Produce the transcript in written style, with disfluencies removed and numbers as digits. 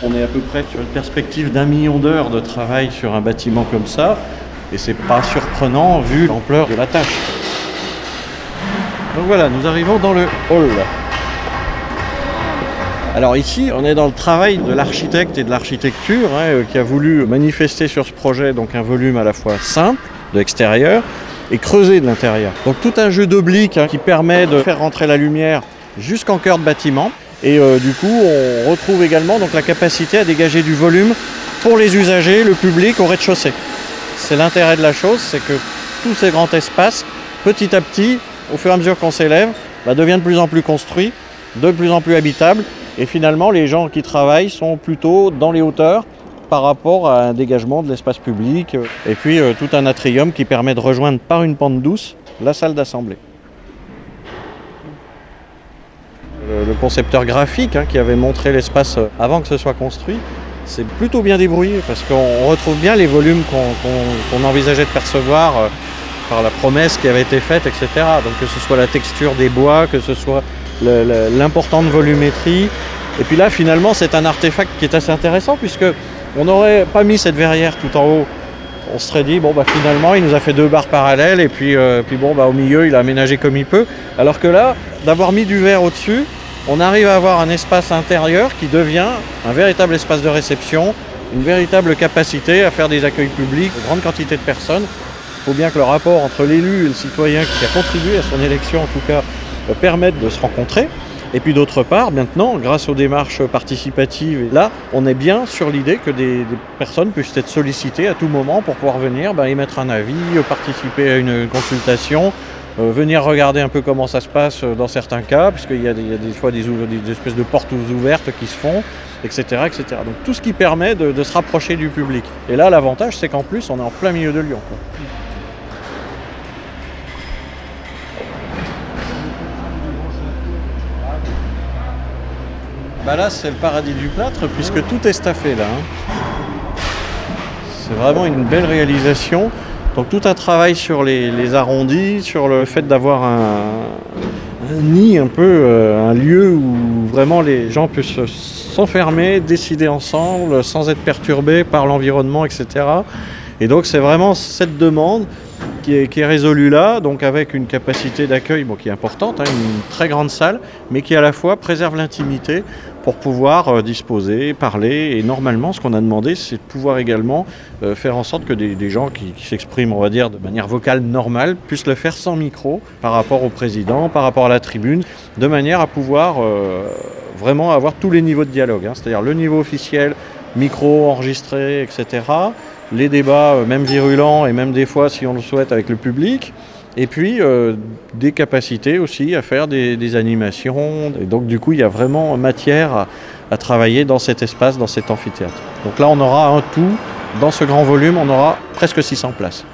On est à peu près sur une perspective d'1 million d'heures de travail sur un bâtiment comme ça, et c'est pas surprenant vu l'ampleur de la tâche. Donc voilà, nous arrivons dans le hall. Alors ici, on est dans le travail de l'architecte et de l'architecture qui a voulu manifester sur ce projet donc un volume à la fois simple de l'extérieur et creusé de l'intérieur. Donc tout un jeu d'obliques qui permet de faire rentrer la lumière jusqu'en cœur de bâtiment. Et du coup, on retrouve également donc la capacité à dégager du volume pour les usagers, le public au rez-de-chaussée. C'est l'intérêt de la chose, c'est que tous ces grands espaces, petit à petit, au fur et à mesure qu'on s'élève, deviennent de plus en plus construits, de plus en plus habitables. Et finalement, les gens qui travaillent sont plutôt dans les hauteurs par rapport à un dégagement de l'espace public. Et puis tout un atrium qui permet de rejoindre par une pente douce la salle d'assemblée. Le concepteur graphique qui avait montré l'espace avant que ce soit construit, c'est plutôt bien débrouillé parce qu'on retrouve bien les volumes qu'on envisageait de percevoir par la promesse qui avait été faite, etc. Donc que ce soit la texture des bois, que ce soit l'importante volumétrie. Et puis là, finalement, c'est un artefact qui est assez intéressant puisque on n'aurait pas mis cette verrière tout en haut. On se serait dit, bon, finalement, il nous a fait 2 barres parallèles et puis au milieu, il a aménagé comme il peut. Alors que là, d'avoir mis du verre au-dessus, on arrive à avoir un espace intérieur qui devient un véritable espace de réception, une véritable capacité à faire des accueils publics, de grande quantité de personnes. Il faut bien que le rapport entre l'élu et le citoyen qui a contribué à son élection, en tout cas, permette de se rencontrer. Et puis d'autre part, maintenant, grâce aux démarches participatives, là, on est bien sur l'idée que des personnes puissent être sollicitées à tout moment pour pouvoir venir émettre un avis, participer à une consultation, venir regarder un peu comment ça se passe dans certains cas, puisqu'il y a des fois des espèces de portes ouvertes qui se font, etc., etc. Donc tout ce qui permet de se rapprocher du public. Et là, l'avantage, c'est qu'en plus, on est en plein milieu de Lyon, quoi. Là, c'est le paradis du plâtre, puisque tout est staffé là. C'est vraiment une belle réalisation. Donc tout un travail sur les arrondis, sur le fait d'avoir un nid un peu, un lieu où vraiment les gens peuvent s'enfermer, décider ensemble, sans être perturbés par l'environnement, etc. Et donc c'est vraiment cette demande qui est résolue là, donc avec une capacité d'accueil qui est importante, une très grande salle, mais qui à la fois préserve l'intimité pour pouvoir disposer, parler. Et normalement, ce qu'on a demandé, c'est de pouvoir également faire en sorte que des gens qui s'expriment, on va dire, de manière vocale normale, puissent le faire sans micro par rapport au président, par rapport à la tribune, de manière à pouvoir vraiment avoir tous les niveaux de dialogue, c'est-à-dire le niveau officiel, micro, enregistré, etc., les débats, même virulents, et même des fois, si on le souhaite, avec le public, et puis des capacités aussi à faire des animations. Et donc du coup, il y a vraiment matière à travailler dans cet espace, dans cet amphithéâtre. Donc là, on aura un tout, dans ce grand volume, on aura presque 600 places.